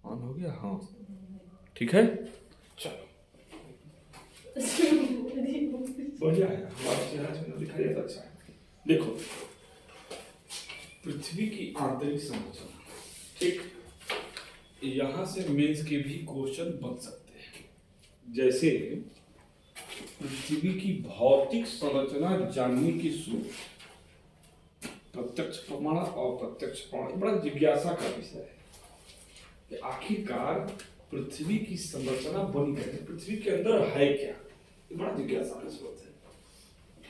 On हो गया? हाँ, ठीक है। चलो, बढ़िया है, हमारा चेहरा चेहरा दिखाई देता अच्छा है। देखो, पृथ्वी की आंतरिक संरचना, ठीक, यहां से मेंस के भी क्वेश्चन बन सकते हैं। जैसे पृथ्वी की भौतिक संरचना जानने की सोच, प्रत्यक्ष प्रमाण और अप्रत्यक्ष प्रमाण बड़ा जिज्ञासा का विषय है कि आखिरकार पृथ्वी की संरचना बनी कैसे, पृथ्वी के अंदर है क्या, ये बड़ा जिज्ञासा का स्रोत है।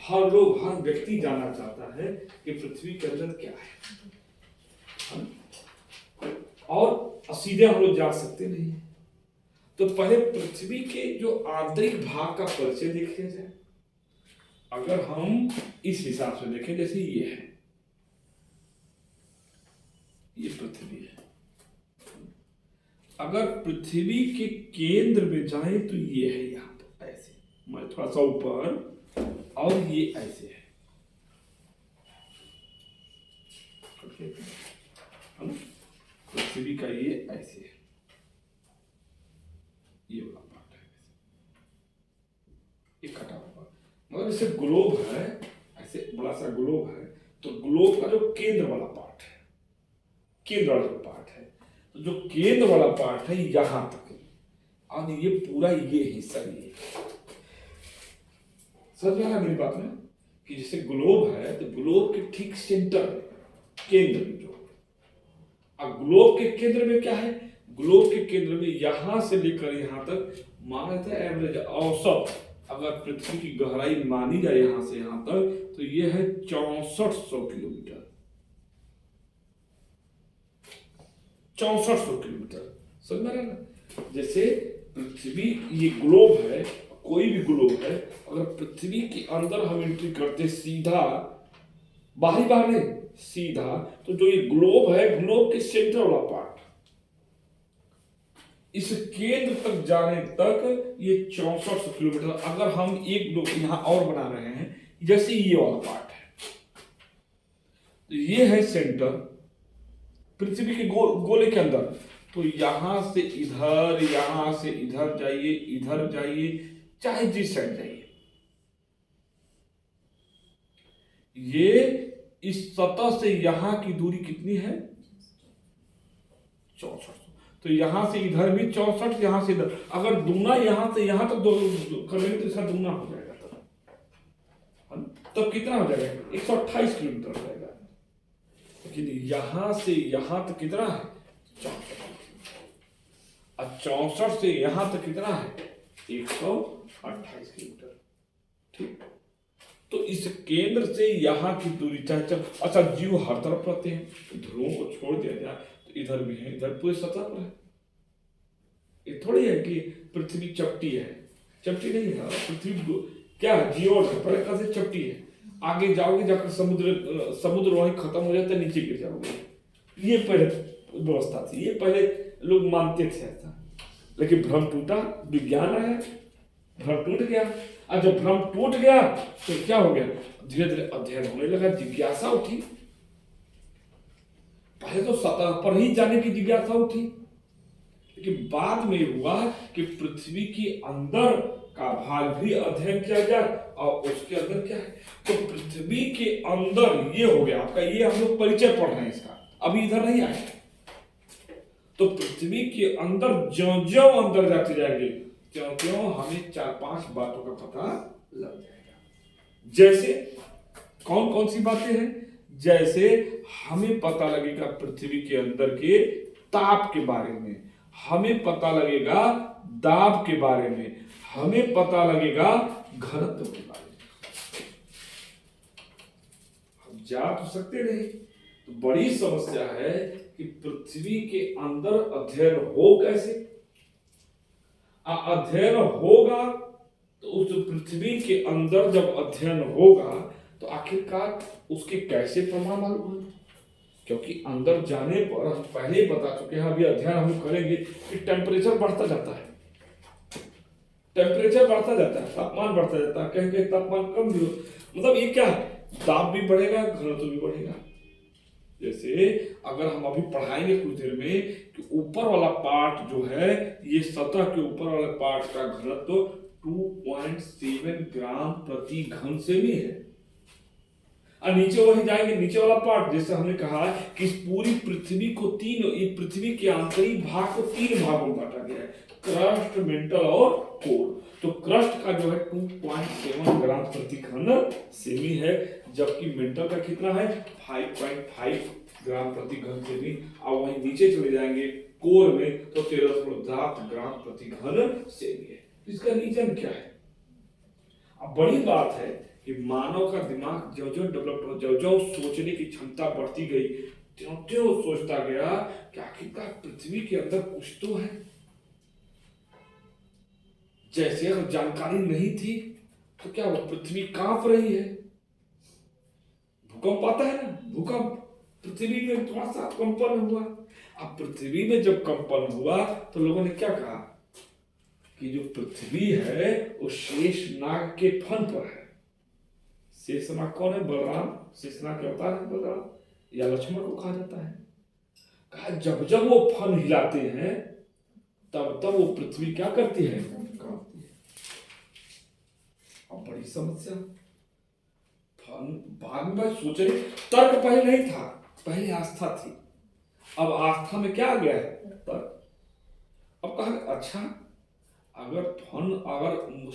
हर लोग, हर व्यक्ति जानना चाहता है कि पृथ्वी के अंदर क्या है, और सीधे हम लोग जा सकते नहीं है। तो पहले पृथ्वी के जो आंतरिक भाग का परिचय देख लिया जाए। अगर हम इस हिसाब से देखें, जैसे ये है, ये पृथ्वी है। अगर पृथ्वी के केंद्र में जाए तो ये है, यहां पर ऐसे, मैं थोड़ा सा ऊपर, और ये ऐसे है, पृथ्वी का ये ऐसे है, ये वाला पार्ट है, ये कटा हुआ, मगर जैसे ग्लोब है, ऐसे बड़ा सा ग्लोब है, तो ग्लोब का जो केंद्र वाला पार्ट है, केंद्र वाला जो पार्ट है, तो जो केंद्र वाला पार्ट है यहां तक, और ये पूरा ये हिस्सा, ये समझ में आ रहा मेरी बात में, कि जैसे ग्लोब है तो ग्लोब के ठीक सेंटर में, केंद्र में जो, अब ग्लोब के केंद्र में क्या है, ग्लोब के केंद्र में यहां से लेकर यहां तक माना जाता है एवरेज, औसत, अगर पृथ्वी की गहराई मानी जाए यहां से यहां तक, तो ये है 6400 किलोमीटर, 6400 किलोमीटर, समझ में आ रहा ना। जैसे पृथ्वी, ये ग्लोब है, कोई भी ग्लोब है, अगर पृथ्वी के अंदर हम एंट्री करते सीधा, बाहरी बाहर नहीं, सीधा, तो जो ये ग्लोब है, ग्लोब के सेंटर वाला पार्ट, इस केंद्र तक जाने तक ये 6400 किलोमीटर। अगर हम एक ग्लोब यहां और बना रहे हैं, जैसे ये वाला पार्ट है, तो ये है सेंटर पृथ्वी के गोले के अंदर, तो यहां से इधर, यहां से इधर जाइए, इधर जाइए, चाहे जिस साइड जाइए, ये इस सतह से यहां की दूरी कितनी है, 6400, तो यहां से इधर भी 64, यहां से इधर, अगर दूना यहां से यहां तक करेंगे तो इसका दूना हो जाएगा, तब कितना हो जाएगा, 128 किलोमीटर हो जाएगा। लेकिन यहां से यहां तक कितना है, 64, और 64 से यहां तक कितना है, 128 किलोमीटर, ठीक। तो इस केंद्र से यहां की दूरी, चाहे अच्छा, जीव हर तरफ रहते हैं, तो ध्रुवों को छोड़ दिया जाए तो इधर भी है, इधर पूरे सतह पर है। ये थोड़ी है कि पृथ्वी चपटी है, चपटी नहीं है, पृथ्वी क्या है, जीवन है, पहले कैसे चपटी है, आगे जाओगे जाकर समुद्र वहीं खत्म हो जाता है, नीचे गिर जाओगे, ये पहले व्यवस्था थी, ये पहले लोग मानते थे ऐसा। लेकिन भ्रम टूटा, विज्ञान आया, भ्रम टूट गया, और जब भ्रम टूट गया तो क्या हो गया, धीरे धीरे अध्ययन होने लगा, जिज्ञासा उठी। पहले तो सतह पर ही जाने की जिज्ञासा उठी, लेकिन बाद में हुआ कि पृथ्वी के अंदर का भाग भी अध्ययन किया जाए, और उसके अंदर क्या है, तो पृथ्वी के अंदर ये हो गया आपका, ये हम लोग परिचय पढ़ रहे हैं इसका, अभी इधर नहीं आए। तो पृथ्वी के अंदर ज्यों ज्यों अंदर जाते जाएंगे, त्यों त्यों हमें 4-5 बातों का पता लग जाएगा। जैसे कौन कौन सी बातें हैं, जैसे हमें पता लगेगा पृथ्वी के अंदर के ताप के बारे में, हमें पता लगेगा दाब के बारे में, हमें पता लगेगा घनत्व के बारे में। हम जा तो सकते नहीं, तो बड़ी समस्या है कि पृथ्वी के अंदर अध्ययन हो कैसे, अध्ययन होगा तो उस पृथ्वी के अंदर जब अध्ययन होगा तो आखिरकार उसके कैसे प्रमाण मालूम होंगे, क्योंकि अंदर जाने पर हम पहले ही बता चुके हैं, अभी अध्ययन हम करेंगे कि टेम्परेचर बढ़ता जाता है, टेम्परेचर बढ़ता जाता है, तापमान बढ़ता जाता है, कहीं कहीं तापमान कम भी हो, मतलब ये क्या है, दाब भी बढ़ेगा, घनत्व भी बढ़ेगा। जैसे अगर हम अभी पढ़ाएंगे कुछ देर में कि ऊपर वाला पार्ट जो है, ये सतह के ऊपर वाले पार्ट का घनत्व 2.7 ग्राम प्रति घन सेमी है। और नीचे वही जाएंगे, नीचे वाला पार्ट जैसे हमने कहा कि इस पूरी पृथ्वी को पृथ्वी के आंतरिक भाग को 3 भागों में बांटा गया है, क्रस्ट, मेंटल और कोर। तो क्रस्ट का जो है 2.7 ग्राम प्रति घन सेमी है, जबकि मेंटल का कितना है 5.5 ग्राम प्रति घन सेमी। और वहीं नीचे चले जाएंगे कोर में तो 13.7 ग्राम प्रति घन सेमी है। इसका रीजन क्या है? अब बड़ी बात है कि मानव का दिमाग जो जो डेवलप हो, जो जो सोचने की क्षमता बढ़ती गई, त्यों त्यों सोचता गया कि आखिरकार पृथ्वी के अंदर कुछ तो है। जैसे अगर जानकारी नहीं थी तो क्या वो पृथ्वी कांप रही है? भूकंप आता है ना, भूकंप पृथ्वी में थोड़ा सा कंपन हुआ। अब पृथ्वी में जब कंपन हुआ तो लोगों ने क्या कहा कि जो पृथ्वी है वो शेषनाग के फन पर है। शेषनाग कौन है? बलराम। शेषनाग के अवतार है बलराम या लक्ष्मण को कहा जाता है। कहा जब जब वो फन हिलाते हैं तब तब वो पृथ्वी क्या करती है? कांपती है। अब बड़ी समस्या, फन बाद में सोचे, तर्क पहले नहीं था, पहले आस्था थी, अब आस्था में क्या आ गया है? तर्क। अब कहा अच्छा अगर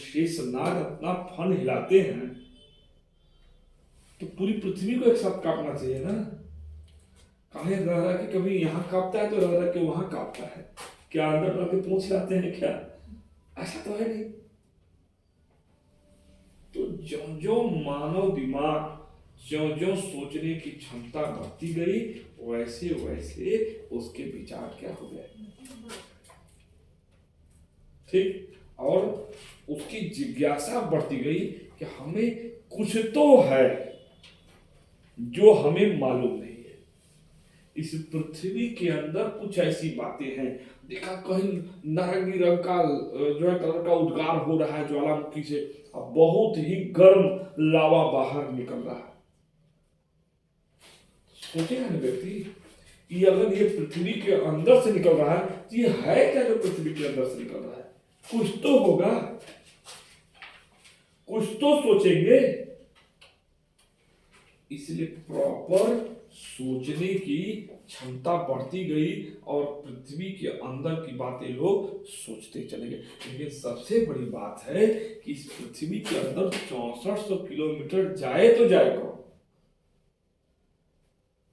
शेषनाग अपना फन हिलाते हैं तो पूरी पृथ्वी को एक साथ कांपना चाहिए ना। काहे रह रहा कि कभी यहाँ कांपता है तो रह रहा कि वहां कांपता है? क्या अंदर रह के पूछ लाते हैं क्या? ऐसा तो है नहीं। तो जो जो मानव दिमाग जो जो सोचने की क्षमता बढ़ती गई वैसे वैसे उसके विचार क्या हो गए, ठीक, और उसकी जिज्ञासा बढ़ती गई कि हमें कुछ तो है जो हमें मालूम नहीं है। इस पृथ्वी के अंदर कुछ ऐसी बातें हैं। देखा कहीं नारंगी रंग का जो है कलर का उद्गार हो रहा है ज्वालामुखी से, अब बहुत ही गर्म लावा बाहर निकल रहा है। सोचेगा ना व्यक्ति ये अगर ये पृथ्वी के अंदर से निकल रहा है तो ये है क्या जो पृथ्वी के अंदर से निकल रहा है? कुछ तो होगा, कुछ तो सोचेंगे। इसलिए प्रॉपर सोचने की क्षमता बढ़ती गई और पृथ्वी के अंदर की बातें लोग सोचते चले गए। लेकिन सबसे बड़ी बात है कि इस पृथ्वी के अंदर 6400 किलोमीटर जाए तो जाए कौन?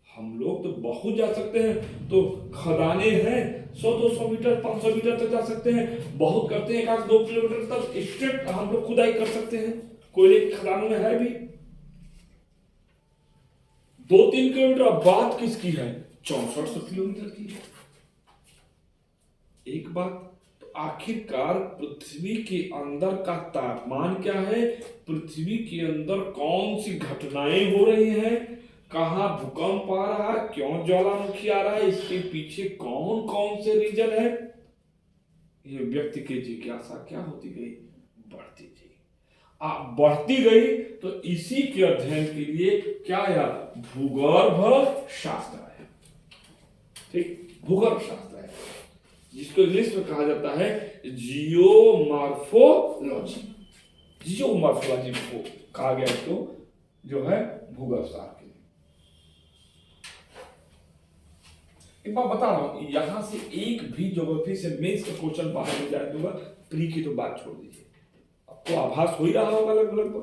हम लोग तो बहुत जा सकते हैं, तो खदाने हैं 100-200 मीटर 500 मीटर तक जा सकते हैं। बहुत करते हैं 1-2 किलोमीटर तक स्ट्रेट हम लोग खुदाई कर सकते हैं। कोयले की खदानों में है भी 2-3 किलोमीटर। बात किसकी है? 6400 किलोमीटर की है। एक बात तो आखिरकार पृथ्वी के अंदर का तापमान क्या है? पृथ्वी के अंदर कौन सी घटनाएं हो रही हैं? कहाँ भूकंप आ रहा है? क्यों ज्वालामुखी आ रहा है? इसके पीछे कौन कौन से रीजन है? ये व्यक्ति की जिज्ञासा क्या होती गई? बढ़ती गई। बढ़ती गई तो इसी के अध्ययन के लिए क्या आया? भूगर्भ शास्त्र है। ठीक, भूगर्भ शास्त्र है जिसको इंग्लिश में कहा जाता है जियोमॉर्फोलॉजी। जियोमॉर्फोलॉजी को कहा गया इसको जो है भूगर्भ शास्त्र। एक बात बता रहा हूं, यहां से एक भी ज्योग्राफी से मेंस का क्वेश्चन बाहर हो जाए दूंगा, प्री की तो बात छोड़ दीजिए। आपको आभास हो ही रहा होगा लगभग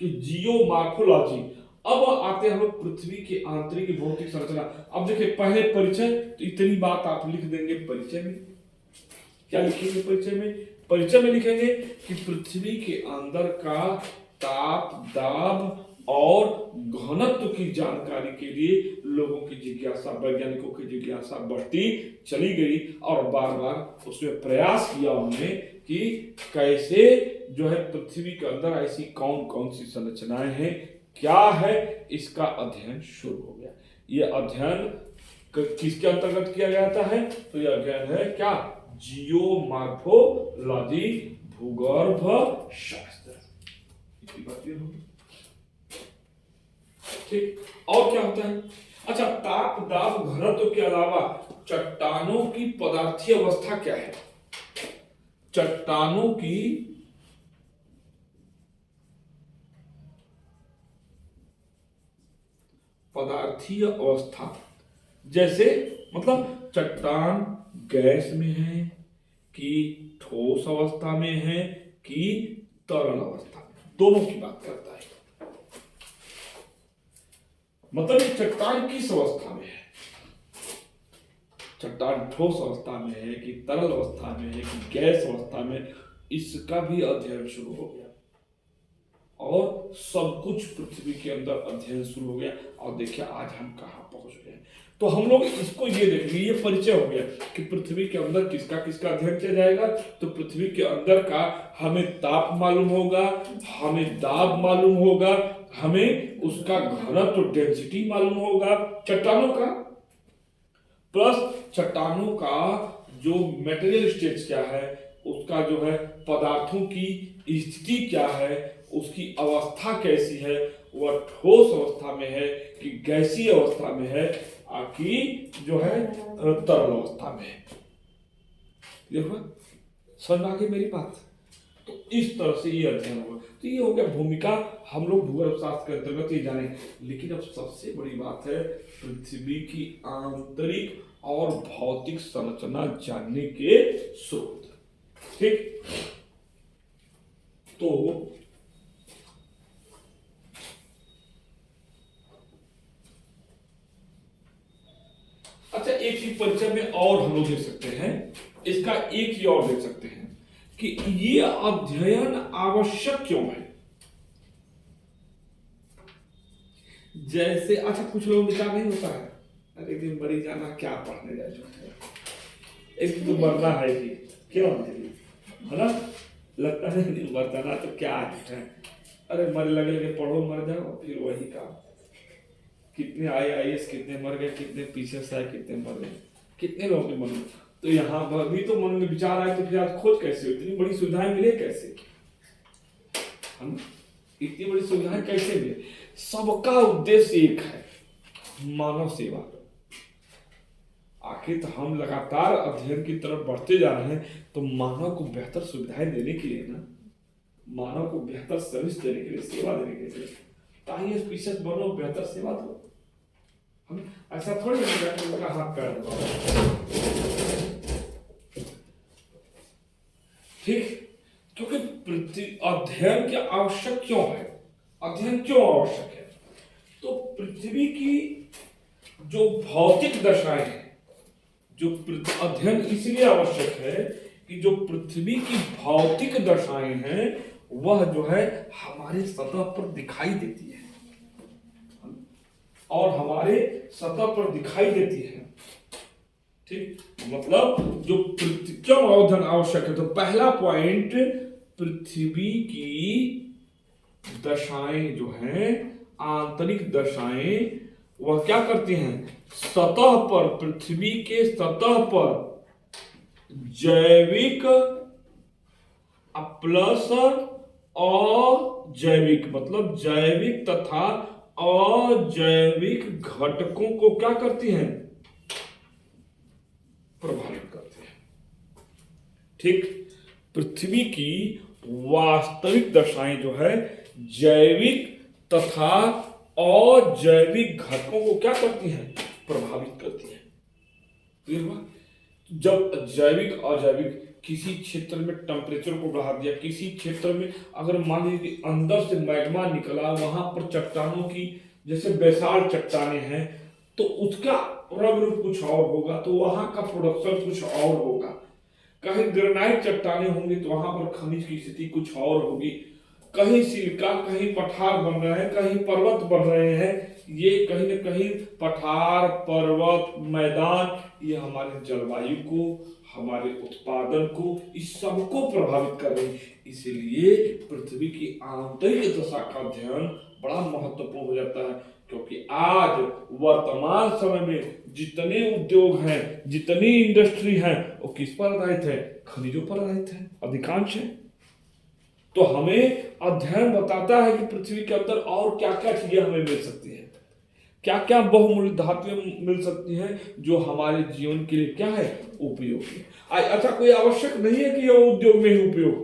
कि जियोमॉर्फोलॉजी। अब आते हैं हम लोग पृथ्वी की आंतरिक भौतिक संरचना। अब देखिए पहले परिचय, तो इतनी बात आप लिख देंगे परिचय में। क्या लिखेंगे परिचय में? परिचय में लिखेंगे कि पृथ्वी के अंदर का ताप, दाब और घनत्व की जानकारी के लिए लोगों की जिज्ञासा, वैज्ञानिकों की जिज्ञासा बढ़ती चली गई और बार बार उसमें प्रयास किया उन्होंने कि कैसे जो है पृथ्वी के अंदर ऐसी कौन कौन सी संरचनाएं हैं, क्या है, इसका अध्ययन शुरू हो गया। यह अध्ययन किसके अंतर्गत किया जाता है? तो यह अध्ययन है क्या? जियोमॉर्फोलॉजी, भूगर्भ शास्त्र। इतनी बात होगी, ठीक। और क्या होता है? अच्छा, ताप दाब घनत्व के अलावा चट्टानों की पदार्थीय अवस्था क्या है? चट्टानों की पदार्थीय अवस्था, जैसे मतलब चट्टान गैस में है कि ठोस अवस्था में है कि तरल अवस्था में, दोनों की बात करता है। मतलब ये चट्टान किस अवस्था में है? चट्टान ठोस अवस्था में है कि तरल अवस्था में है कि गैस अवस्था में, इसका भी अध्ययन शुरू हो गया और सब कुछ पृथ्वी के अंदर अध्ययन शुरू हो गया। और देखिए आज हम कहाँ पहुंच गए। तो हम लोग इसको ये देखेंगे, ये परिचय हो गया कि पृथ्वी के अंदर किसका किसका अध्ययन किया जाएगा। तो पृथ्वी के अंदर का हमें ताप मालूम होगा, हमें दाब मालूम होगा, हमें उसका घनत्व डेंसिटी मालूम होगा चट्टानों का, प्लस चट्टानों का जो मटेरियल स्टेट क्या है, उसका जो है पदार्थों की स्थिति क्या है, उसकी अवस्था कैसी है, वह ठोस अवस्था में है कि गैसीय अवस्था में है कि जो है तरल अवस्था में है। देखो समझ आ गई मेरी बात। तो इस तरह से ये अध्ययन होगा। तो ये हो गया भूमिका, हम लोग भूगर्भ शास्त्र के अंतर्गत ये जाने। लेकिन अब सबसे बड़ी बात है पृथ्वी की आंतरिक और भौतिक संरचना जानने के स्रोत। ठीक, तो अच्छा एक चीज परिचय में और हम लोग देख सकते हैं, इसका एक ही और देख सकते हैं कि ये अध्ययन आवश्यक क्यों है। जैसे अच्छा कुछ लोगों का नहीं होता है, अरे एक दिन मरी जाना, क्या पढ़ने जाए, एक दिन तो मरना है कि क्यों है ना, लगता है नहीं मरता ना तो क्या है, अरे मर लगे के पढ़ो मर जाओ, फिर वही काम। कितने IAS कितने मर गए, कितने PCS आए कितने मर गए, कितने लोगों के मन में। तो यहाँ भी तो मन में विचार आए तो फिर आज खोज कैसे हो, इतनी बड़ी सुविधाएं मिले कैसे, हम इतनी बड़ी सुविधाएं कैसे मिले। सबका उद्देश्य एक है, मानव सेवा। आखिर तो हम लगातार अध्ययन की तरफ बढ़ते जा रहे हैं, तो मानव को बेहतर सुविधाएं देने के लिए ना, मानव को बेहतर सर्विस देने के लिए, सेवा देने के लिए, ताकि PCS बनो, बेहतर सेवा दो। हम ऐसा थोड़ी उनका हाथ पैर दबाओ, ठीक। क्योंकि अध्ययन क्या आवश्यक क्यों है, अध्ययन क्यों आवश्यक है, तो पृथ्वी की जो भौतिक दशाएं हैं, जो अध्ययन इसलिए आवश्यक है कि जो पृथ्वी की भौतिक दशाएं हैं वह जो है हमारे सतह पर दिखाई देती है, और हमारे सतह पर दिखाई देती है, ठीक। मतलब जो क्यों अध्ययन आवश्यक है, तो पहला पॉइंट, पृथ्वी की दशाएं जो हैं, आंतरिक दशाएं, वह क्या करती हैं, सतह पर, पृथ्वी के सतह पर जैविक प्लस अजैविक, मतलब जैविक तथा अजैविक घटकों को क्या करती हैं, प्रभावित करते हैं, ठीक। पृथ्वी की वास्तविक दशाएं जो है जैविक तथा अजैविक घटकों को क्या करती हैं, प्रभावित करती हैं। क्लियर हुआ? जब जैविक अजैविक किसी क्षेत्र में टेम्परेचर को बढ़ा दिया, किसी क्षेत्र में अगर मान लीजिए कि अंदर से मैग्मा निकला, वहां पर चट्टानों की जैसे बेसाल्ट चट्टानें हैं, तो उसका रंग रूप कुछ और होगा, तो वहां का प्रोडक्शन कुछ और होगा। कहीं ग्रेनाइट चट्टानें होंगी तो वहां पर खनिज की स्थिति कुछ और होगी। कहीं सिलिका, कहीं पठार बन रहे हैं, कहीं पर्वत बन रहे हैं। ये कहीं न कहीं पठार, पर्वत, मैदान, ये हमारे जलवायु को, हमारे उत्पादन को, इस सबको प्रभावित कर रही है। इसीलिए पृथ्वी की आंतरिक दशा का अध्ययन बड़ा महत्वपूर्ण हो जाता है, क्योंकि आज वर्तमान समय में जितने उद्योग हैं, जितनी इंडस्ट्री हैं, वो किस पर आधारित है, खनिजों पर आधारित है, अधिकांश है। तो हमें अध्ययन बताता है कि पृथ्वी के अंदर और क्या क्या चीजें हमें मिल सकती है, क्या क्या बहुमूल्य धातुएं मिल सकती हैं जो हमारे जीवन के लिए क्या है, उपयोगी। अच्छा, कोई आवश्यक नहीं है कि यह उद्योग में ही उपयोग हो।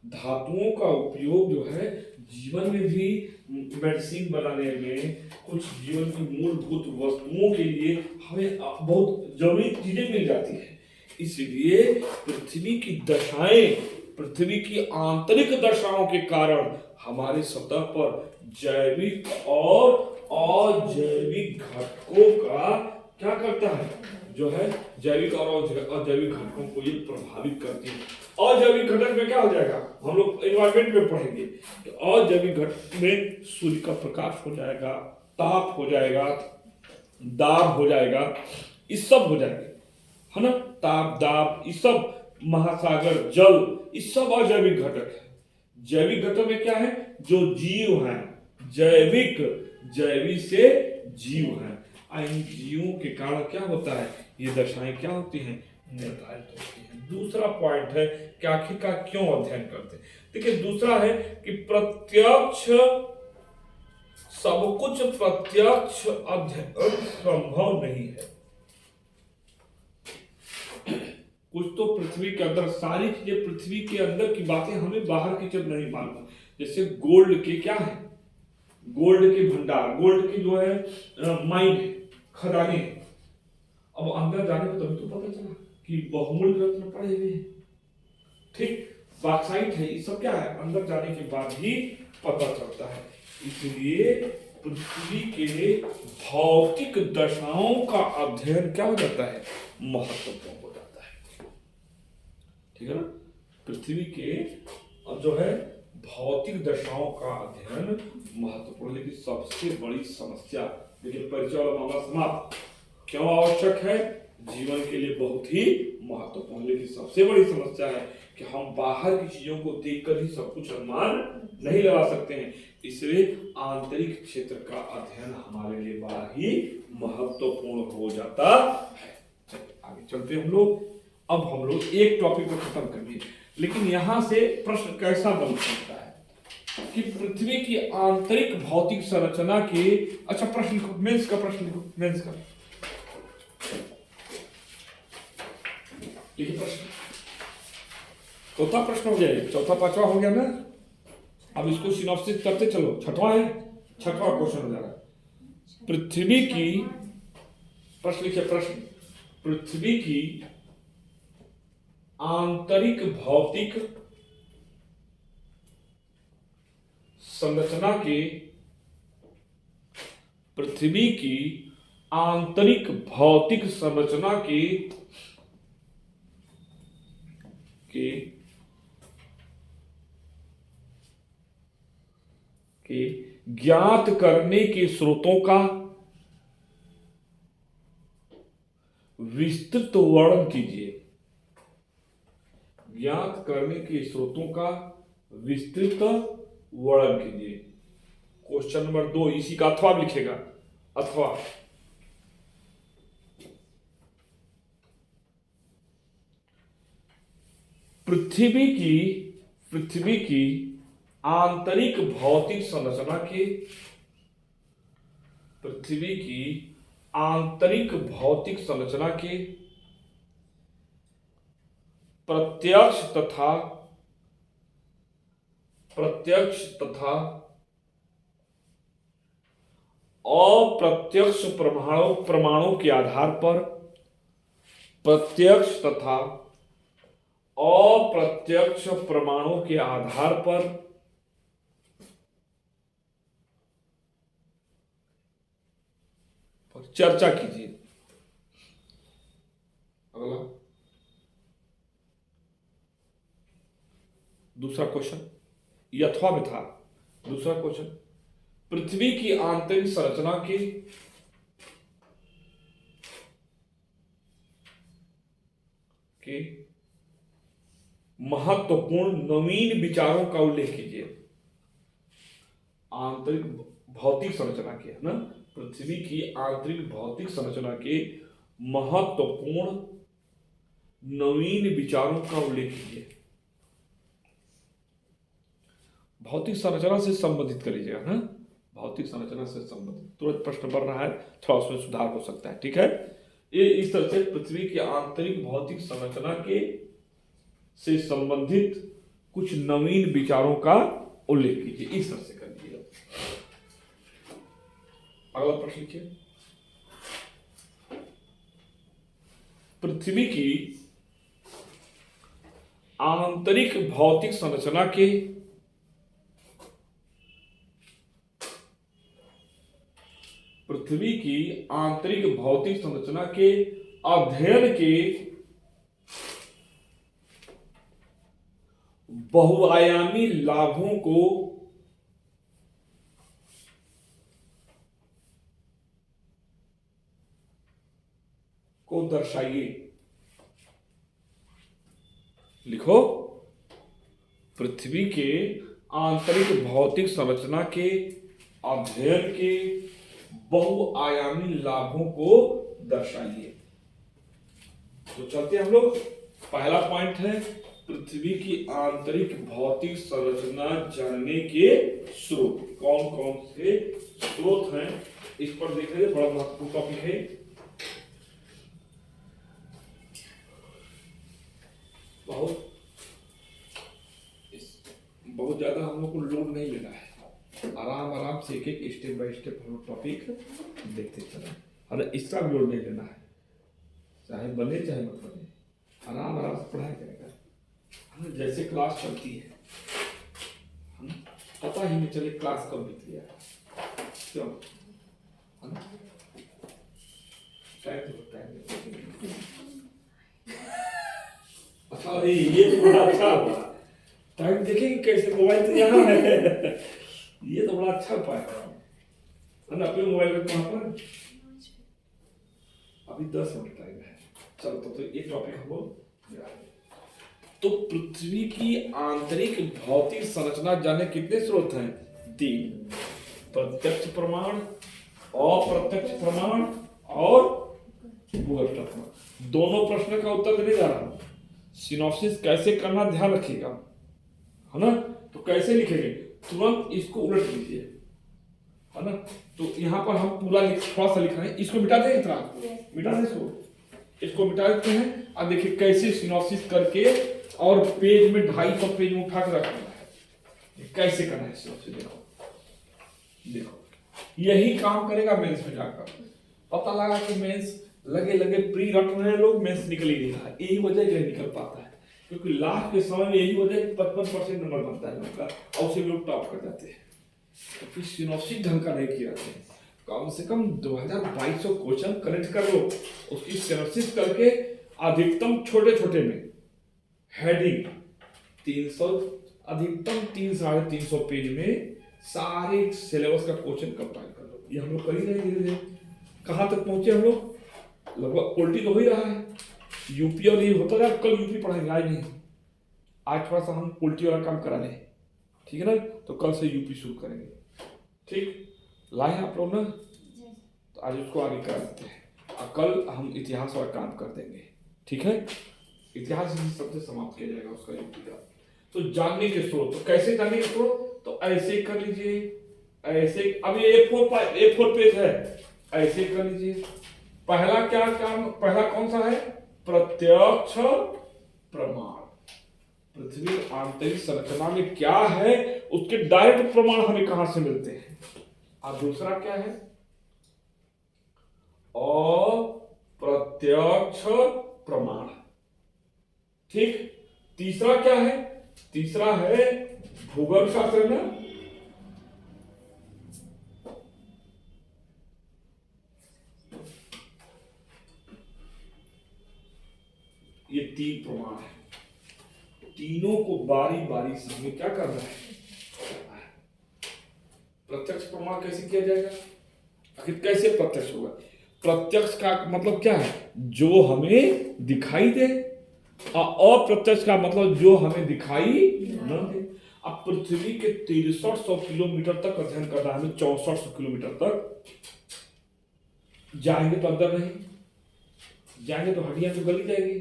धातुओं का उपयोग जो है जीवन में भी, मेडिसिन बनाने में, कुछ जीवन की मूलभूत वस्तुओं के लिए हमें बहुत जरूरी चीजें मिल जाती है। इसलिए पृथ्वी की दशाएं, पृथ्वी की आंतरिक दशाओं के कारण हमारी सतह पर जैविक और अजैविक घटकों का क्या करता है, जो है जैविक और अजैविक घटकों को ये प्रभावित करती है। अजैविक घटक में क्या हो जाएगा, हम लोग एनवायरमेंट में पढ़ेंगे कि अजैविक घटक में सूर्य का प्रकाश हो जाएगा, ताप हो जाएगा, दाब हो जाएगा, ये सब हो जाएंगे, है ना। ताप, दाब, ये सब, महासागर, जल, ये सब अजैविक घटक है। जैविक घटक में क्या है, जो जीव हैं, जैविक, जैविक से जीव हैं। इन जीवों के कारण क्या होता है, ये दशाएं क्या होती हैं, निर्धारित होती हैं। दूसरा पॉइंट है कि आखिर का क्यों अध्ययन करते हैं। देखिए, दूसरा है कि प्रत्यक्ष, सब कुछ प्रत्यक्ष अध्ययन संभव नहीं है। कुछ तो पृथ्वी के अंदर, सारी चीजें पृथ्वी के अंदर की बातें हमें बाहर की चीज नहीं मालूम। जैसे गोल्ड के क्या है, गोल्ड के भंडार, गोल्ड की जो है माइन है, खदानें। अब अंदर जाने को तभी तो पता चला कि बहुमूल्य रत्न पड़े हुए हैं, ठीक, बॉक्साइट है, ये सब क्या है, अंदर जाने के बाद ही पता चलता है। इसलिए पृथ्वी के भौतिक दशाओं का अध्ययन क्या हो जाता है, महत्वपूर्ण हो जाता है, ठीक है ना। पृथ्वी के जो है भौतिक दशाओं का अध्ययन महत्वपूर्ण। लेकिन सबसे बड़ी समस्या, देखिए परिचय वाला मामला समाप्त। क्यों आवश्यक है, जीवन के लिए बहुत ही महत्वपूर्ण। लेकिन सबसे बड़ी समस्या है कि हम बाहर की चीजों को देखकर ही सब कुछ अनुमान नहीं लगा सकते हैं। इसलिए आंतरिक क्षेत्र का अध्ययन हमारे लिए बड़ा ही महत्वपूर्ण हो जाता है। चलिए आगे चलते हम लोग। अब हम लोग एक टॉपिक को खत्म करेंगे, लेकिन यहां से प्रश्न कैसा बन सकता है कि पृथ्वी की आंतरिक भौतिक संरचना के, अच्छा प्रश्न लिखो, मेंस का प्रश्न लिखो, मेंस का लिखिए प्रश्न। चौथा प्रश्न हो गया, चौथा पांचवा हो गया ना। अब इसको सिनॉप्सिस करते चलो, छठवां है, छठवां क्वेश्चन हो जा रहा है। पृथ्वी की, प्रश्न लिखिए प्रश्न, पृथ्वी की आंतरिक भौतिक संरचना के, पृथ्वी की आंतरिक भौतिक संरचना के ज्ञात करने के स्रोतों का विस्तृत वर्णन कीजिए। ज्ञात करने के स्रोतों का विस्तृत वर्णन कीजिए। क्वेश्चन नंबर 2 इसी का अथवा लिखेगा, अथवा। पृथ्वी की आंतरिक भौतिक संरचना के, पृथ्वी की आंतरिक भौतिक संरचना के प्रत्यक्ष तथा अप्रत्यक्ष प्रमाणों के आधार पर, प्रत्यक्ष तथा अप्रत्यक्ष प्रमाणों के आधार पर चर्चा कीजिए। अगला दूसरा क्वेश्चन, ये अथवा में था। दूसरा क्वेश्चन, पृथ्वी की आंतरिक संरचना के महत्वपूर्ण नवीन विचारों का उल्लेख कीजिए। आंतरिक भौतिक संरचना के, है ना, पृथ्वी की आंतरिक भौतिक संरचना के महत्वपूर्ण नवीन विचारों का उल्लेख कीजिए। भौतिक संरचना से संबंधित कर लीजिएगा ना, भौतिक संरचना से संबंधित तुरंत प्रश्न बन रहा है, थोड़ा उसमें सुधार हो सकता है। ठीक है, ये इस तरह से पृथ्वी की आंतरिक भौतिक संरचना के से संबंधित कुछ नवीन विचारों का उल्लेख कीजिए, इस तरह से कर दिया। अगला प्रश्न लिखिए, पृथ्वी की आंतरिक भौतिक संरचना के पृथ्वी की आंतरिक भौतिक संरचना के अध्ययन के बहुआयामी लाभों को दर्शाइए। लिखो, पृथ्वी के आंतरिक भौतिक संरचना के अध्ययन के बहुआयामी लाभों को दर्शाइए। तो चलते हम लोग, पहला पॉइंट है पृथ्वी की आंतरिक भौतिक संरचना जानने के स्रोत। कौन कौन से स्रोत हैं इस पर देख रहे हैं, बड़ा महत्वपूर्ण टॉपिक है। बहुत ज्यादा हम लोग को लोड नहीं लेना है, आराम आराम से एक एक स्टेप बाय स्टेप हम लोग टॉपिक देखते चलें, और इसका भी लोड नहीं लेना है, चाहे बने चाहे मत बने, आराम आराम से पढ़ाई करेगा। जैसे क्लास चलती है, पता ही नहीं चले क्लास कब बीत गया, क्यों? अच्छा, ये तो बड़ा अच्छा हुआ, टाइम देखेंगे कैसे, मोबाइल तो यहाँ है। ये तो बड़ा अच्छा उपाय है ना, अपने मोबाइल में कहाँ पर अभी 10 मिनट टाइम है। चलो तो ये टॉपिक हम लोग, तो पृथ्वी की आंतरिक भौतिक संरचना जानने कितने स्रोत हैं? 3, प्रत्यक्ष प्रमाण, अप्रत्यक्ष प्रमाण और भूगर्भ प्रमाण। दोनों प्रश्न का उत्तर देने जा रहा हूं। सिनॉप्सिस कैसे करना ध्यान रखिएगा, है ना। तो कैसे लिखेंगे, तुरंत इसको उलट लीजिए, है ना। तो यहाँ पर हम पूरा थोड़ा सा लिख रहे हैं, इसको मिटा दें, इतना मिटा दें, इसको मिटा देते हैं। अब देखिए कैसे सिनॉप्सिस करके, और पेज में 250 पेज में उठा कर रखना है, कैसे करना है सिनॉप्सिस। देखो यही काम करेगा मेंस में जाकर। पता लगा कि मेंस लगे लगे प्री रट रहे हैं लोग, मेंस निकल ही नहीं रहा, यही वजह नहीं निकल पाता है, क्योंकि लास्ट के समय में यही वजह 55% नंबर बनता है लोग का, और उसे लोग टॉप कर जाते हैं। तो फिर सिनॉप्सिस ढंग का नहीं किया, कम से कम 2200 क्वेश्चन करेक्ट कर लो, उसकी सिनॉप्सिस करके अधिकतम छोटे छोटे में हेडिंग 300, अधिकतम 300-350 पेज में सारे सिलेबस का क्वेश्चन कंपाइल कर लो। ये हम लोग कर ही रहे धीरे धीरे। कहाँ तक पहुंचे हम लोग, लगभग उल्टी तो हो ही रहा है। यूपी और ये होता है, कल यूपी पढ़ाएंगे, आज नहीं, आज थोड़ा सा हम उल्टी वाला काम करा लें, ठीक है ना। तो कल से यूपी शुरू करेंगे, ठीक लाए आप लोग ना, तो आज उसको आगे करा देते हैं, और कल हम इतिहास वाला काम कर देंगे, ठीक है। इतिहास सबसे समाप्त किया जाएगा उसका यूपी का। तो जानने के स्रोत, तो कैसे जानने के स्रोत, तो ऐसे कर लीजिए, ऐसे। अब ये A4 पेज है, ऐसे कर लीजिए। पहला क्या काम, पहला कौन सा है, प्रत्यक्ष प्रमाण। पृथ्वी आंतरिक संरचना में क्या है उसके डायरेक्ट प्रमाण हमें कहां से मिलते हैं। और दूसरा क्या है, अप्रत्यक्ष प्रमाण, ठीक। तीसरा क्या है, तीसरा है भूगर्भ शास्त्र में, ये 3 प्रमाण है, तीनों को बारी बारी से हमें क्या करना है। प्रत्यक्ष प्रमाण कैसे किया जाएगा, आखिर कैसे प्रत्यक्ष होगा। प्रत्यक्ष का मतलब क्या है, जो हमें दिखाई दे, और अप्रत्यक्ष का मतलब जो हमें दिखाई न दे। अब पृथ्वी के 6300 किलोमीटर तक अध्ययन करना है हमें, 6400 किलोमीटर तक जाएंगे तो अंदर नहीं जाएंगे तो हड्डियां तो गली जाएगी,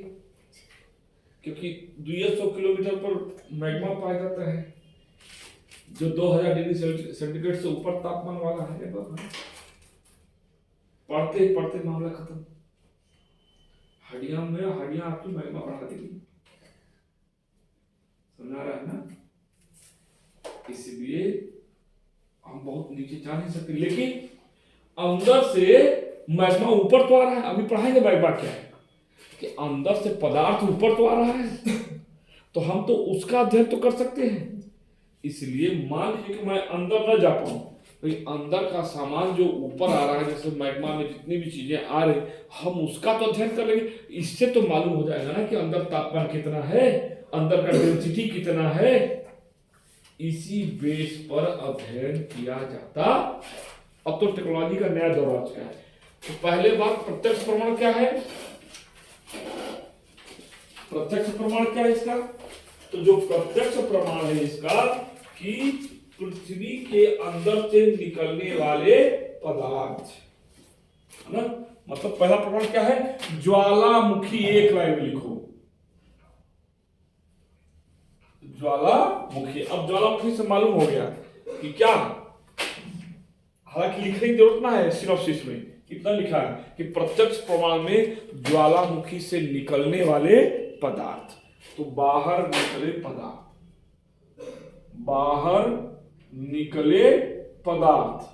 क्योंकि 200 किलोमीटर पर मैग्मा पाया जाता है, जो 2000 डिग्री सेंटीग्रेड से ऊपर तापमान वाला है, पढ़ते पढ़ते मामला खत्म। हड्डियां आपकी मैग्मा बढ़ा देगी, समझ रहा है ना? इसलिए हम बहुत नीचे जा नहीं सकते, लेकिन अंदर से मैग्मा ऊपर तो आ रहा है। अभी पढ़ाएंगे मैग्मा क्या है, कि अंदर से पदार्थ ऊपर तो आ रहा है तो हम तो उसका अध्ययन तो कर सकते हैं। इसलिए मान लीजिए कि मैं अंदर न जा पाऊं, तो अंदर का सामान जो ऊपर आ रहा है, जैसे मैग्मा में जितनी भी चीजें आ रही, हम उसका तो अध्ययन कर लेंगे। इससे तो मालूम हो जाएगा ना कि अंदर तापमान कितना है, अंदर का डेंसिटी कितना है। इसी बेस पर अध्ययन किया जाता। अब तो टेक्नोलॉजी का नया दौर आ चुका है। तो पहले बात, प्रत्यक्ष प्रमाण क्या है? प्रत्यक्ष प्रमाण क्या है इसका? तो जो प्रत्यक्ष प्रमाण है इसका, कि पृथ्वी के अंदर से निकलने वाले पदार्थ, है ना? मतलब पहला प्रमाण क्या है? ज्वालामुखी, एक लाइन में लिखो ज्वालामुखी। अब ज्वालामुखी से मालूम हो गया कि क्या, हालांकि लिखने की जरूरत ना है, सिनॉप्सिस में इतना लिखा है कि प्रत्यक्ष प्रमाण में ज्वालामुखी से निकलने वाले पदार्थ। तो बाहर निकले पदार्थ, बाहर निकले पदार्थ,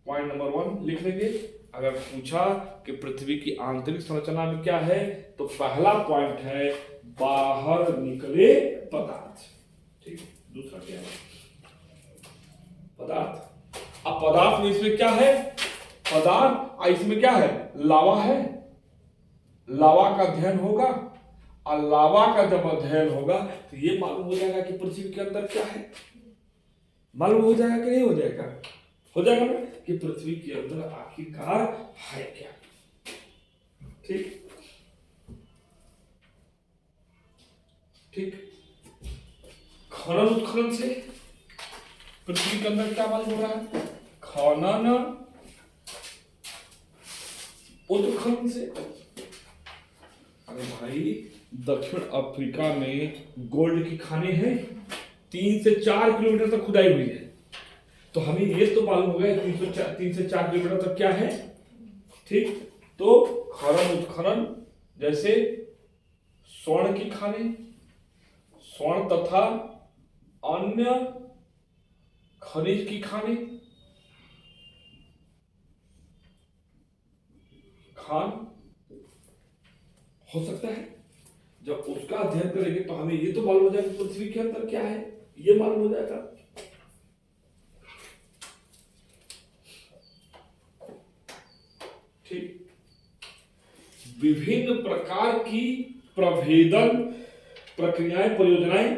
पॉइंट नंबर 1 लिख लेंगे। अगर पूछा कि पृथ्वी की आंतरिक संरचना में क्या है, तो पहला पॉइंट है बाहर निकले पदार्थ। ठीक, दूसरा क्या है? पदार्थ। अब पदार्थ में इसमें क्या है? पदार्थ, इसमें क्या है? लावा है। लावा का अध्ययन होगा, और लावा का जब अध्ययन होगा तो ये मालूम हो जाएगा कि पृथ्वी के अंदर क्या है। मालूम हो जाएगा कि नहीं हो जाएगा? हो जाएगा ना, कि पृथ्वी के अंदर आखिरकार है क्या। ठीक ठीक। खनन उत्खनन से पृथ्वी के अंदर क्या मालूम हो रहा है? खनन उत्खनन से। अरे भाई, दक्षिण अफ्रीका में गोल्ड की खाने हैं, 3 से 4 किलोमीटर तक खुदाई हुई है। तो हमें ये तो मालूम हो गया 3 से 4 किलोमीटर तक क्या है। ठीक, तो खनन उत्खनन, जैसे स्वर्ण की खाने, स्वर्ण तथा अन्य खनिज की खाने, खान हो सकता है। जब उसका अध्ययन करेंगे तो हमें ये तो मालूम हो जाएगा पृथ्वी के अंदर क्या है, ये मालूम हो जाएगा। ठीक, विभिन्न प्रकार की प्रभेदन प्रक्रियाएं, परियोजनाएं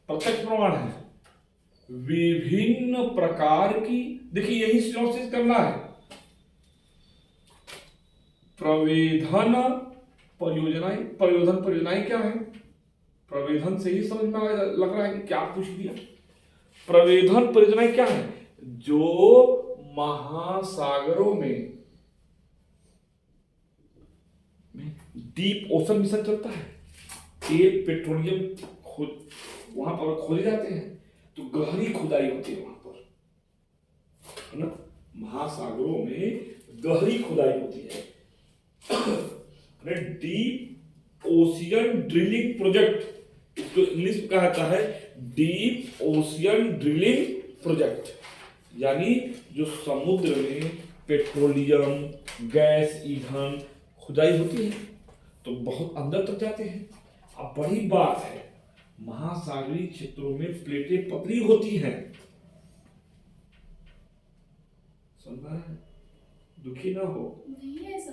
प्रत्यक्ष प्रमाण है। विभिन्न प्रकार की, देखिए यही सिनॉप्सिस करना है। प्रवेधन परियोजनाएं, प्रवेधन परियोजनाएं क्या है? प्रवेधन से ही समझ में लग रहा है कि क्या पूछ दिया। प्रवेधन परियोजनाएं क्या है? जो महासागरों में डीप ओशन मिशन चलता है, तेल पेट्रोलियम वहां पर खोजे जाते हैं, तो गहरी खुदाई होती है वहां पर, है ना? महासागरों में गहरी खुदाई होती है। डीप ओशियन ड्रिलिंग प्रोजेक्ट, इसको इंग्लिश में कहा जाता है डीप ओशियन ड्रिलिंग प्रोजेक्ट। यानी जो समुद्र में पेट्रोलियम, गैस, ईंधन खुदाई होती है, तो बहुत अंदर तक जाते हैं। अब बड़ी बात है, महासागरीय क्षेत्रों में प्लेटें पतली होती हैं। सुन रहा है? दुखी ना हो, नहीं है सर,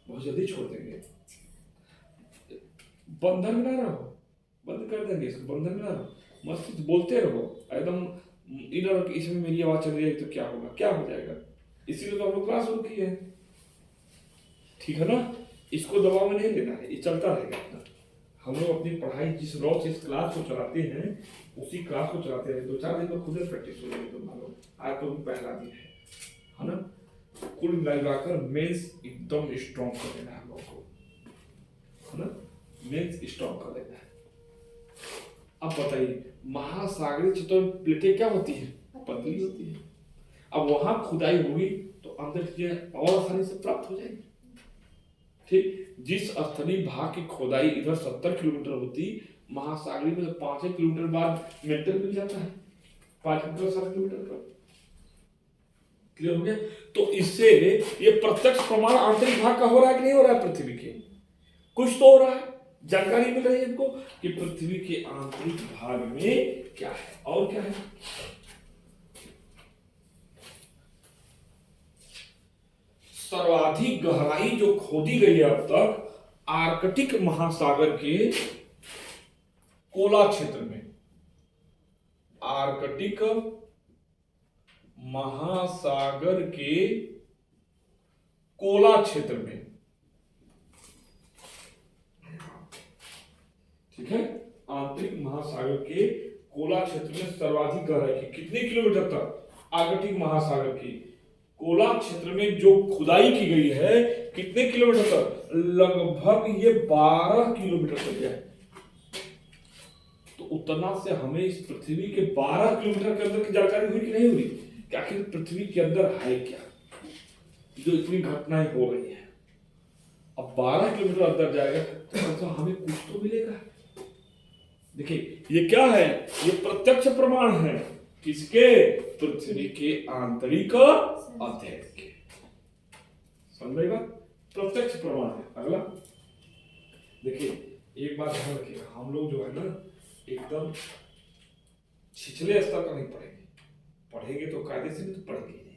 बहुत जल्दी छोड़ देंगे। बंधन में ना रहो, बंद कर देंगे इसको, बंधन में ना रहो, मस्त बोलते रहो एकदम इधर। इसमें मेरी आवाज चल रही है तो क्या होगा, क्या हो जाएगा? इसीलिए तो हम लोग क्लास शुरू की है, ठीक है ना? इसको दबाव में नहीं लेना है, ये चलता रहेगा। हम लोग अपनी पढ़ाई जिस रॉ से इस क्लास को चलाते हैं, उसी क्लास को चलाते हैं। 2-4 दिन में खुद प्रैक्टिस हो जाएगी। तो मानो आज तो पहला दिन है ना? कुल मिलाकर मेंस एकदम स्ट्रॉन्ग कर देना है हम लोग को, है ना? मेंस स्ट्रॉन्ग कर देना है। अब बताइए महासागरीय क्षेत्रों में प्लेटें क्या होती है, पतली होती है। अब वहां खुदाई होगी तो अंदर चीजें और आसानी से प्राप्त हो जाएंगी। ठीक, जिस स्थलीय भाग की खोदाई इधर 70 किलोमीटर होती, महासागरीय में 5 किलोमीटर बाद मेंटल मिल जाता है, 5 किलोमीटर 7 किलोमीटर पर। क्लियर हो गया? तो इससे ये प्रत्यक्ष प्रमाण आंतरिक भाग का हो रहा है कि नहीं हो रहा है पृथ्वी के? कुछ तो हो रहा है, जानकारी मिल रही है इनको कि पृथ्वी के आंतरिक भाग में क्या है और क्या है। सर्वाधिक गहराई जो खोदी गई है अब तक आर्कटिक महासागर के कोला क्षेत्र में, आर्कटिक महासागर के कोला क्षेत्र में। ठीक है, आंतरिक महासागर के कोला क्षेत्र में सर्वाधिक गहराई की कितने किलोमीटर तक? आर्कटिक महासागर की कोला क्षेत्र में जो खुदाई की गई है कितने किलोमीटर तक? लगभग ये 12 किलोमीटर तक है। तो उतना से हमें इस पृथ्वी के 12 किलोमीटर के अंदर की जानकारी हुई कि नहीं हुई कि आखिर पृथ्वी के अंदर है क्या, जो इतनी घटनाएं हो रही है। अब 12 किलोमीटर अंदर जाएगा तो हमें कुछ तो मिलेगा। देखिए ये क्या है, ये प्रत्यक्ष प्रमाण है किसके? पृथ्वी के आंतरिक अध्ययन के। समझेगा? प्रत्यक्ष प्रमाण है। अगला देखिए, एक बात ध्यान रखिएगा, हम लोग जो है ना एकदम छिछले स्तर का नहीं पढ़ेंगे, पढ़ेंगे तो कायदे से, नहीं तो पढ़ेंगे नहीं।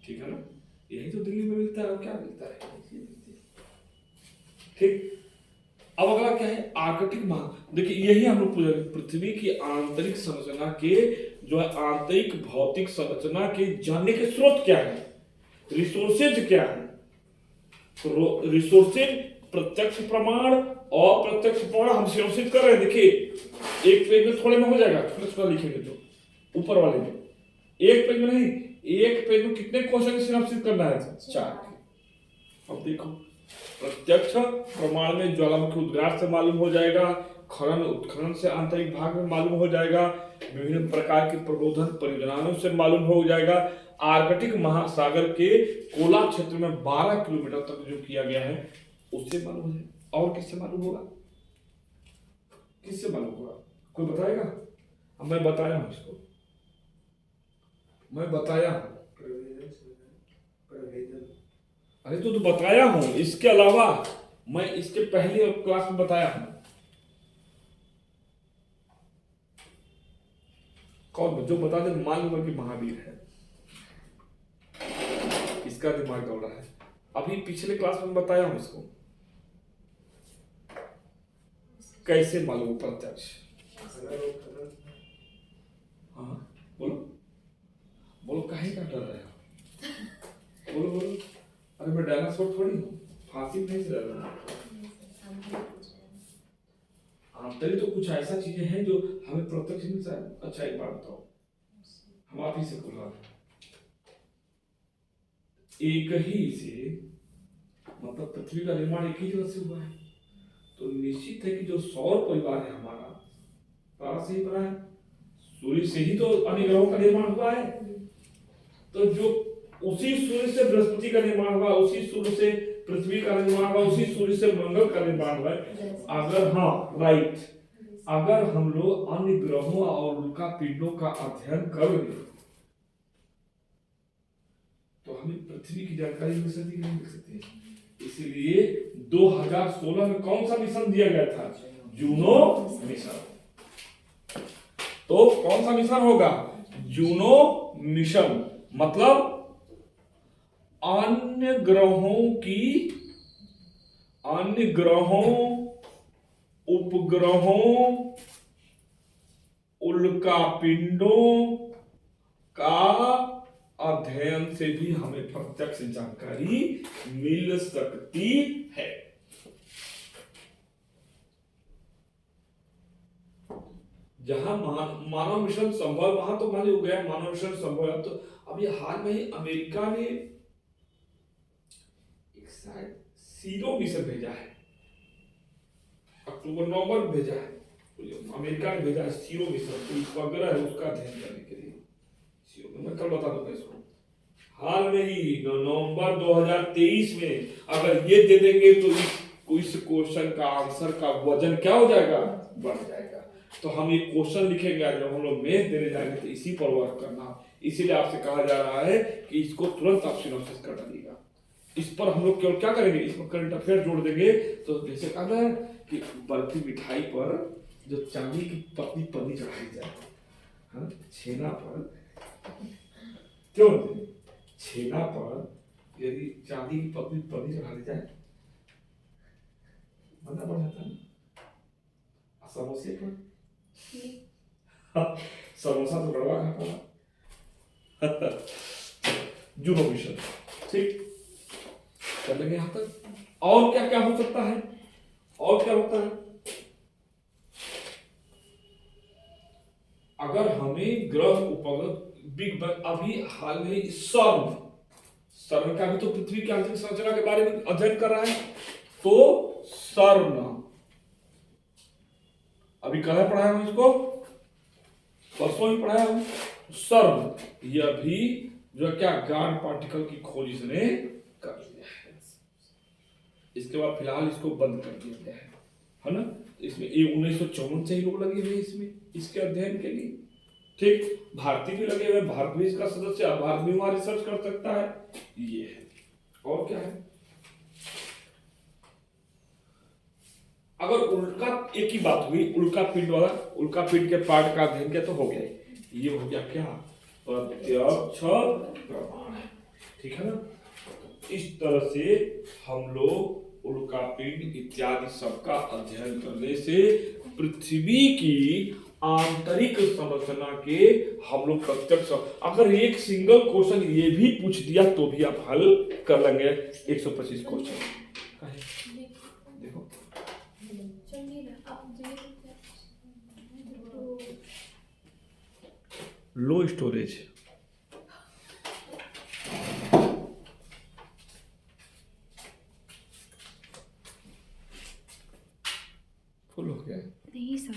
ठीक है ना? यही तो दिल्ली में मिलता है और क्या मिलता है। ठीक, अब अगला क्या है? आर्कटिक महा। देखिए यही हम लोग पूछ रहे हैं, पृथ्वी की आंतरिक संरचना के जो है आंतरिक भौतिक संरचना के जानने के स्रोत क्या है, रिसोर्सेज क्या है। तो रिसोर्सेज प्रत्यक्ष प्रमाण और प्रत्यक्ष प्रमाण हम सिरोसित कर रहे हैं। देखिए एक पेज में थोड़े में हो जाएगा, थोड़ा थोड़ा लिखेंगे जो ऊपर वाले में, एक पेज में नहीं, एक पेज में कितने क्वेश्चन सिरोसित करना है? 4। अब देखो, प्रत्यक्ष प्रमाण में ज्वालामुखी उद्गार से मालूम हो जाएगा, खनन उत्खनन से आंतरिक भाग में मालूम हो जाएगा, विभिन्न प्रकार की प्रबोधन परियोजनाओं से मालूम हो जाएगा। आर्कटिक महासागर के कोला क्षेत्र में 12 किलोमीटर तक जो किया गया है उससे मालूम हो जाएगा। और किससे मालूम होगा? किससे मालूम होगा? कोई बताएगा? अब मैं बताया हूं इसको, मैं बताया हूं। अरे तो बताया हूं, इसके अलावा मैं इसके पहले क्लास में बताया हूं। कौन जो बता दे? मान लो कि महावीर है, इसका दिमाग दौड़ रहा है। अभी पिछले क्लास में बताया हूं इसको कैसे मालूम प्रत्यक्ष। हाँ बोलो बोलो, काहे का डर रहे हो? बोलो बोलो। अरे मैं डायनासोर थोड़ी हूँ, फांसी नहीं से डर रहा। आंतरिक तो कुछ ऐसा चीजें हैं जो हमें प्रत्यक्ष नहीं मिलता है। अच्छा एक बात बताओ, हम आप ही से बोल रहे हैं, एक ही से मतलब पृथ्वी का निर्माण एक ही जगह से हुआ है, तो निश्चित है कि जो सौर परिवार है हमारा तारा से ही बना है, सूर्य से ही तो अन्य ग्रहों का निर्माण हुआ है। तो जो उसी सूर्य से बृहस्पति का निर्माण हुआ, उसी सूर्य से पृथ्वी का निर्माण हुआ, उसी सूर्य से मंगल का निर्माण हुआ है। अगर हाँ राइट, अगर हम लोग अन्य ग्रहों और उनका पिंडों का अध्ययन करेंगे तो हमें पृथ्वी की जानकारी मिल सकती नहीं मिल सकती। इसीलिए 2016 में कौन सा मिशन दिया गया था? Juno mission. तो कौन सा मिशन होगा? Juno mission. मतलब अन्य ग्रहों उपग्रहों उल्का पिंडों का अध्ययन से भी हमें प्रत्यक्ष जानकारी मिल सकती है। जहां मानव मिशन संभव, वहां तो मान हो गया मानव मिशन संभव है। तो अभी हाल में ही अमेरिका ने एक शायद सीरो मिशन भेजा है, अक्टूबर नवंबर भेजा है। अमेरिका ने भेजा है सीरो मिशन, कोई उपग्रह है उसका अध्ययन करने के लिए। सीरो में मैं कल बता दूंगा इसको। हाल में ही नवंबर 2023 में अगर ये दे देंगे तो इस क्वेश्चन का आंसर का वजन क्या हो जाएगा, बढ़ जाएगा। तो हम ये क्वेश्चन लिखेंगे, जब हम लोग मैथ देने जाएंगे तो इसी पर वर्क करना। इसीलिए आपसे कहा जा रहा है कि इसको तुरंत आप सिनॉप्सिस कर डालिएगा। इस पर हम लोग केवल क्या करेंगे, इस पर करंट अफेयर जोड़ देंगे। तो जैसे कहा ना कि बर्फी मिठाई पर जो चांदी की पतली पन्नी चढ़ाई जाए, हाँ, छेना पर क्यों, छेना पर यदि चांदी की पतली पन्नी चढ़ा दी जाए बंदा बढ़ जाता है। समोसे पर समोसा तो बड़वा खाता जुनो मिशन, ठीक कर लेंगे यहां तक। और क्या क्या हो सकता है, और क्या होता है, अगर हमें ग्रह उपग्रह बिग बैंग, अभी हाल में सर्न का भी तो पृथ्वी की आंतरिक संरचना के बारे में अध्ययन कर रहा है। तो सर्न अभी कल पढ़ाया हूं, इसको परसों ही पढ़ाया हूं। सर्न यह भी जो क्या गॉड पार्टिकल की खोज इसने कर लिया है। इसके बाद फिलहाल इसको बंद कर दिया गया है ना। इसमें 1954 से ही लोग लगे हुए इसमें, इसके अध्ययन के लिए, ठीक। भारतीय भी लगे हुए, भारत भी इसका सदस्य है, भारत भी वहां रिसर्च कर सकता है। ये है, और क्या है, अगर उल्का, एक ही बात हुई उल्का पिंड वाला, उल्का पिंड के पार्ट का अध्ययन किया तो हो गया, ये हो गया क्या, प्रत्यक्ष प्रमाण है, ठीक है ना। इस तरह से हम लोग उल्का पिंड इत्यादि सबका अध्ययन करने से पृथ्वी की आंतरिक संरचना के हम लोग प्रत्यक्ष, अगर एक सिंगल क्वेश्चन ये भी पूछ दिया तो भी आप हल कर लेंगे 125 क्वेश्चन। देखो लो स्टोरेज, फुल हो गया नहीं सर।